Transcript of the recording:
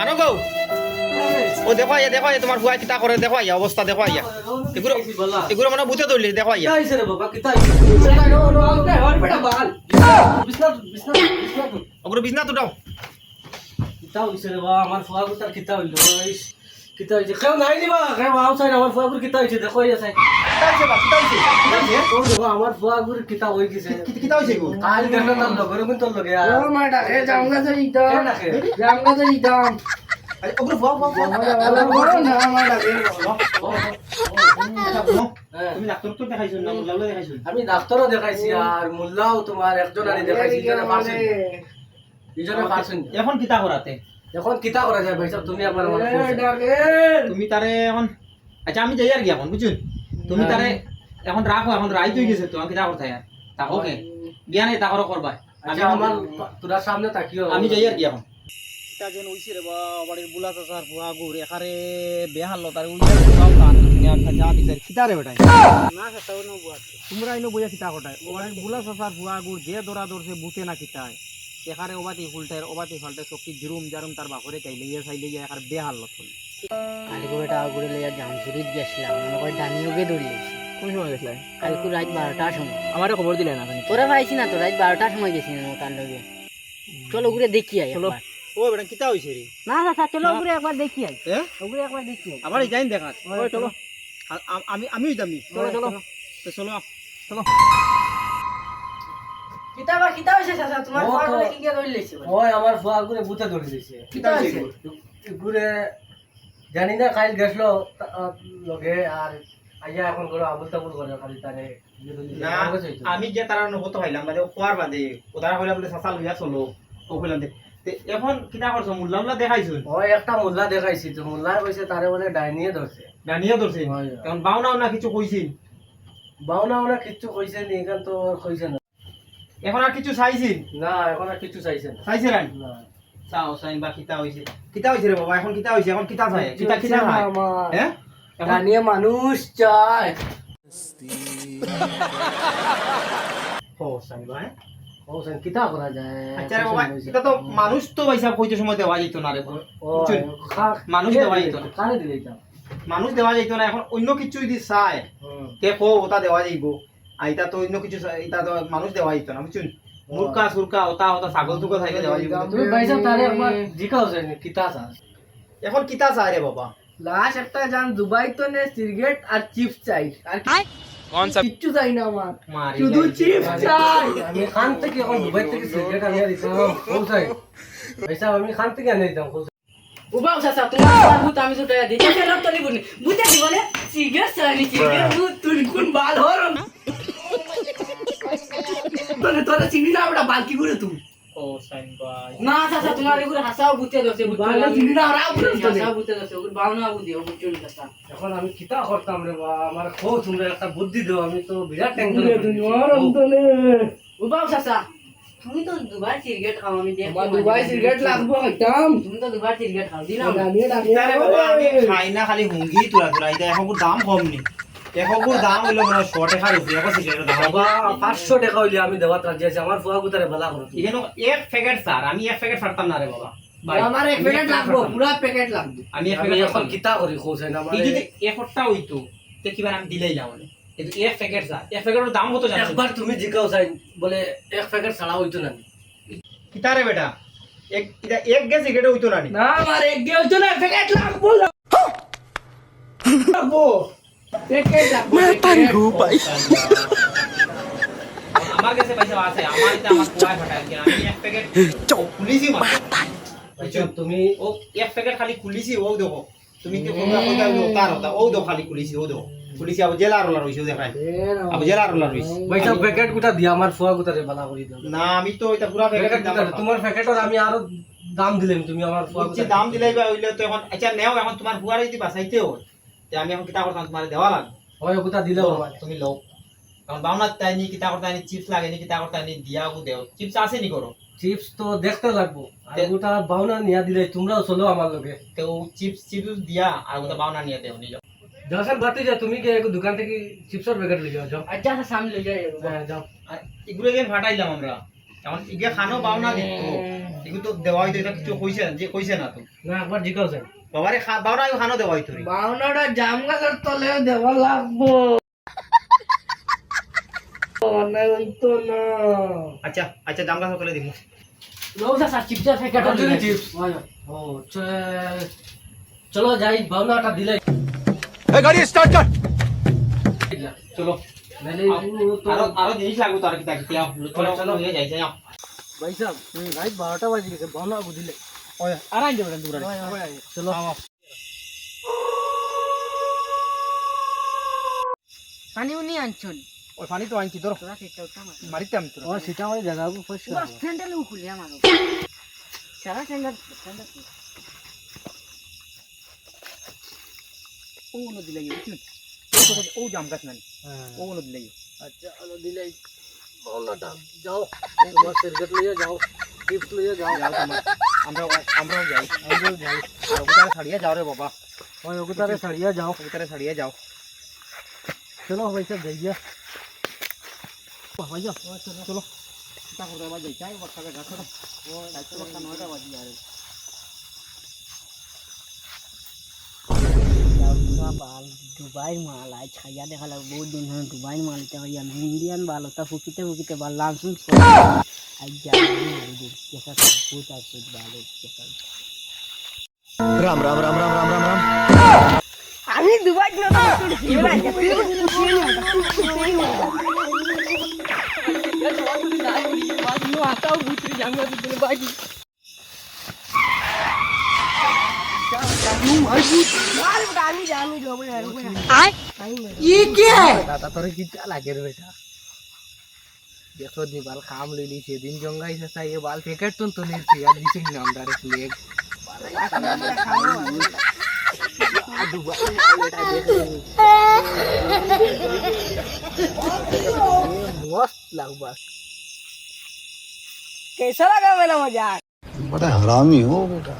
আনো গো ও দেখো আইয়া তোমার বুয়া কিতা করে দেখো আইয়া অবস্থা দেখো আইয়া এগুলো এগুলো মানে বুতে ধরলি দেখো আইয়া কিতা হইছে রে বাবা কিতা হইছে ওর বেটা বাল বিছনা বিছনা বিছনা ওগুলো বিছনা তুটাও কিতা হইছে রে বাবা আমার ফুয়াগুতার কিতা হইলো কিতা হইছে কেউ নাই দিবা কেউ আউটসাইড আমার ফুয়াগুর কিতা হইছে দেখো ইয়া সাই কিতা হইছে ও দেখো আমার ফুয়াগুর কিতা হই গেছে কিতা হইছে গো কাল গেল না লগরে কোন তোর লগে ও মাডা এ জামগা তো ইদাম কে ডাকে জামগা তো ইদাম আরে ওগুলো ফুয়া না মাডা তুমি ডাক্তার তো দেখাইছো না মুল্লাও দেখাইছো আমি ডাক্তারও দেখাইছি আর মোল্লাও তোমার একজন আনি দেখাইছি জনে পারছেন ইজনে পারছেন এখন কিতা করাতে এখন কিতা করা যায় ভাই সাহেব তুমি আমার তুমি তারে এখন আচ্ছা আমি যাই আর কি এখন বুঝুন তুমি তারে এখন রাখো এখন রাইত হয়ে গেছে তো আমি কিতা করতে আর তাকো কে বিয়া নাই তাকরও করবা আচ্ছা আমার তোরা সামনে তাকিও আমি যাই আর কি এখন তা যেন হইছে রে বাড়ির বুলা চাচার ফুয়া গুড় এখারে বেহাল তার উল্টা ফুয়াও কান একটা যা দিছে খিতা রে বেটাই না চাচা নো বুয়া তোমরা ইনো বইয়া খিতা কটায় ওবাড়ির বুলা চাচার ফুয়া গুড় যে দরা দরছে বুতে না খিতায় এখারে ওবাতি ফুলটার ওবাতি ফালটা চকি জুরুম জারুম তার বাপরে চাইলে ইয়া চাইলে ইয়া এখার বেহাল হল কালকে বেটা আগুড়ে লইয়া জামসুরিত গেছিলাম মনে করে ডানিওকে দৌড়িয়েছি কোন সময় গেছিলে কালকে রাত 12টার সময় আমারে খবর দিলে না তোরা পাইছি না তো রাত 12টার সময় গেছি না তার লগে চলো ওগুলো দেখি আই চলো একবার। ও বেটা কিতা হইছে রে না চাচা চলো ওগুলো একবার দেখি আই হ্যাঁ ওগুলো একবার দেখি আই আবার যাইন দেখাত ওই চলো আমি আমিও যামি চলো চলো তো চলো চলো কিতাবা কিতা হইছে চাচা তোমার ও তো- পাগলে কি কে দৌড়িয়েছে ওই আমার ফুয়াগুরে বুতে ধরে দিয়েছে কিতা হইছে ঘুরে জানি না কাল গেছলো লগে আর আইয়া এখন করে আবুল তাবুল করে খালি তারে না আমি যে তারা নবত হইলাম মানে খোয়ার বাদে ওদারা হইলা বলে সাসা লইয়া চলো ও কইলাম দে এখন কিতা করছো মুল্লামলা দেখাইছো ওই একটা মোল্লা দেখাইছি তো মোল্লা কইছে তারে বলে ডাইনিয়ে ধরছে জানিয়ে ধরছে এখন বাউনাও না কিছু কইছি বাউনা ওরা কিচ্ছু কইছে নি এখান তো কইছে না এখন আর কিছু চাইছি না এখন আর কিছু চাইছে না চাইছে রান না চাও চাইন বা কিতা হইছে রে বাবা এখন কিতা হইছে এখন কিতা চাই কিতা কিতা খায় হ্যাঁ এখন ডানিয়ে মানুষ চায় ও চাই ভাই ও সেন কিতা করা যায় আচ্ছা রে বাবা এটা তো মানুষ তো পয়সা কইতে সময় দেওয়া যেত না রে ও বুঝছেন? মানুষ দেওয়া যেত না কারে দিলে এটা মানুষ দেওয়া যেত না এখন অন্য কিছু যদি চায় তে কো ওটা দেওয়া যাইব আইতা তো অন্য কিছু এটা তো মানুষ দেওয়া যেত না বুঝছেন মুরকা সুরকা ওটা ওটা ছাগল তুকো থাকলে দেওয়া যাইব তুমি বাইসা তারে একবার জিকাও যায় কিতা চাস এখন কিতা চায় রে বাবা লাস্ট একটা জান দুবাই তো নে সিগারেট আর চিপস চাই আর কোন সব কিচ্ছু চাই না আমার মারি শুধু চিপস চাই আমি খান থেকে এখন দুবাই থেকে সিগারেট আনিয়ে দিতাম কোথায় পয়সা আমি খান থেকে আনিয়ে দিতাম উবাও চাচা তোমার ভূত আমি তো টাকা দিই কেন তো লিবনি ভূতে দিবনে সিগারেট চাই সিগারেট ভূত তুই কোন বাল হর তোরে তোরে চিনি না ওটা বালকি করে তুই ও সাইন ভাই না চাচা তোমার এগুলো হাসাও ভূতে দছে বাল চিনি না রাও হাসাও ভূতে দছে ওগুলো বাউনা বুঝি ওগুলো চুরি চাচা এখন আমি কিতা করতাম রে বা আমার খো তোমরা একটা বুদ্ধি দাও আমি তো বিরাট টেনশন উবাও চাচা তুমি তো দুবার সিগারেট খাও আমি দেখি দুবাই সিগারেট লাগবো একদম তুমি তো দুবার সিগারেট খাও দিলাম কিতা রে বাবা আমি খাই না খালি হুঙ্গি তুলা তুলা এটা এখন দাম কম নি এখন দাম হইলো মানে শর্টে খাই রুপি এখন সিগারেটের দাম বাবা 500 টাকা হইলে আমি দেওয়াত রাজি আছি আমার ফুয়া গুতারে ভালো করো এখানে এক প্যাকেট স্যার আমি এক প্যাকেট ফাটতাম না রে বাবা ভাই, আমার এক আমি প্যাকেট packet লাগবো ফাটতাম। পুরো প্যাকেট লাগবে আমি এক আমি প্যাকেট এখন কিতা করি খোঁজ না এই যদি এফর্টটা হইতো তে কিবার আমি দিলেই যাও না কিন্তু এক প্যাকেট স্যার এক প্যাকেটের দাম কত জানো একবার তুমি জিকাও চাই বলে এক প্যাকেট ছাড়া হইতো না কিতা রে বেটা এক এটা এক গে সিগারেট হইতো না নি না আমার এক গেল তো না প্যাকেট লাগবো লাগবো প্যাকেট লাগবো আমার কাছে পয়সা আছে আমার এটা আমার কোয়ায় ফাটায় কি আমি এক প্যাকেট খুলিছি মানে আচ্ছা তুমি ও এক প্যাকেট খালি খুলিছি ও দেখো তুমি কি কোন কথা তার হতা ও দেখো খালি খুলিছি ও দেখো খুলিছি আবার জেলার রোলা রইছে দেখাই আবার জেলার রোলা রইছে ভাইসা প্যাকেট গুটা দিয়া আমার ফুয়া গুতারে ভালো করে দাও না আমি তো এটা পুরো প্যাকেট প্যাকেট দাম তোমার প্যাকেটর আমি আরো দাম দিলাম তুমি আমার ফুয়া বলছি দাম দিলাই বা হইলে তো এখন আচ্ছা নেও এখন তোমার বুয়ারে যদি বাঁচাইতে হয় যে আমি এখন কিতা করতাম তোমার দেওয়া লাগবে হয় গুটা দিলেও আমার তুমি লও এখন বাউনা তাই নি কিতা করতে নি চিপস লাগে নি কিতা করতে নি দিয়া গো দেও চিপস আছে নি করো চিপস তো দেখতে লাগবো আর গোটা বাউনা নিয়া দিলে তোমরাও চলো আমার লগে তো চিপস চিপস দিয়া আর ওটা বাউনা নিয়ে দেও নিলো যখন বাতি যা তুমি কি এক দোকান থেকে চিপসের প্যাকেট লই যাও যাও আচ্ছা সামনে লই যাই হ্যাঁ, যাও আর এগুলো যে ফাটাইলাম আমরা এখন ইগে খানো বাওনা দিত এগুলো তো দেওয়া হইতো এটা কিছু কইছে না তো না একবার জিজ্ঞাসা যায় বাবারে বাওনা খানো দেওয়া হইতো রে বাউনাটা জাম গাছের তলে দেওয়া লাগবো অনেক হইতো না আচ্ছা আচ্ছা জামগা সকলে দিমু লোক চাচা চিপসের প্যাকেট কত দিন চিপস? ও চলো যাই ভাবনাটা দিলে চলো নাহলে আরো জিনিস লাগবে তো আর কি তাকে চলো চলো হয়ে যাই যাও ভাই সাহেব রাত 12টা বাজে গেছে ভাবনা বুঝিলে ওই আর আইন যাবেন দূরে চলো পানি উনি আনছুন ওই পানি তো আইনছি ধরো তোরা সেটা উঠা মার মারিতে আমি তোর ও সেটা আমাদের জায়গা পরিষ্কার পুরো স্যান্ডেল উকুলি আমার সারা স্যান্ডেল ও নদী লাগে ও জাম গাছ নানি ও নদী লাগে আচ্ছা আলো দিলে ভাবনাটা যাও তোমার সিগারেট লইয়া যাও চিপস লইয়া যাও যাও তোমার আমরাও যাই আর ওটারে ছাড়িয়ে যাও রে বাবা ওই ওগুতারে ছাড়িয়া যাও ওটারে ছাড়িয়ে যাও চলো ভাই সাহেব যাইয়া ভাই যাও চলো তা করে বাজে যাই বর্ষাকে গাছ ও রাতে বর্ষা 9টা বাজে আর बाल दुबई माल आज छाया देखा लग बहुत दिन है दुबई माल इतना बढ़िया नहीं इंडियन बाल होता फुकीते बाल लामसुन आज जा कैसा बहुत अच्छे बाल कैसा राम राम राम राम राम राम राम अभी दुबई में দাদা তোর কিটা লাগে রে বেটা দেখো নি বাল কাম লইলি সেদিন জঙ্গাইছে তাই এ বাল প্যাকেট তো নিছি আর দিছি নাম ডাইরেক্ট লেগ मस्त लागबा कैसा लगा मेरा मजाक बड़ा हरामी हो बेटा